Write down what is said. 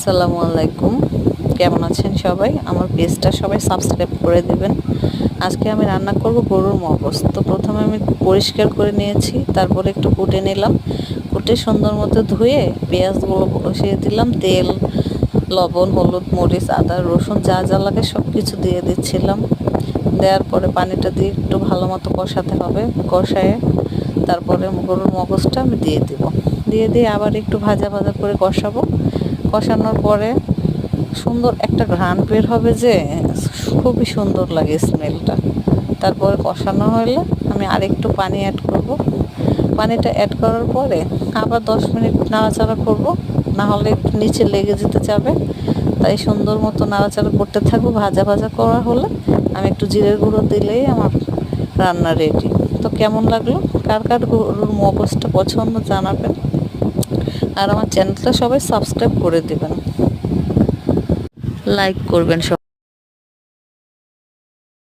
আসসালামু আলাইকুম। কেমন আছেন সবাই? আমার পেজটা সবাই সাবস্ক্রাইব করে দিবেন। আজকে আমি রান্না করব গরুর মগজ। তো প্রথমে আমি পরিষ্কার করে নিয়েছি, তারপরে একটু কুটে নিলাম। কুটে সুন্দর মতো ধুয়ে পেঁয়াজগুলো বসিয়ে দিলাম। তেল, লবণ, হলুদ, মরিচ, আদা, রসুন যা যা লাগে সব কিছু দিয়ে দিচ্ছিলাম। দেওয়ার পরে পানিটা দিয়ে একটু ভালো মতো কষাতে হবে। কষায়ে তারপরে গরুর মগজটা আমি দিয়ে দিব। দিয়ে আবার একটু ভাজা ভাজা করে কষাবো। কষানোর পরে সুন্দর একটা ঘ্রাণ বের হবে, যে খুবই সুন্দর লাগে স্মেলটা। তারপরে কষানো হলে আমি আরেকটু পানি অ্যাড করব। পানিটা অ্যাড করার পরে আবার 10 মিনিট নাড়াচাড়া করব, না হলে একটু নিচে লেগে যেতে যাবে। তাই সুন্দর মতো নাড়াচাড়া করতে থাকবো। ভাজা ভাজা করা হলে আমি একটু জিরের গুঁড়ো দিলেই আমার রান্না রেডি। তো কেমন লাগলো? কার কার গরুর মগজটা পছন্দ জানাবেন, আর আমার চ্যানেলটা সবাই সাবস্ক্রাইব করে দেবেন, লাইক করবেন সবাই।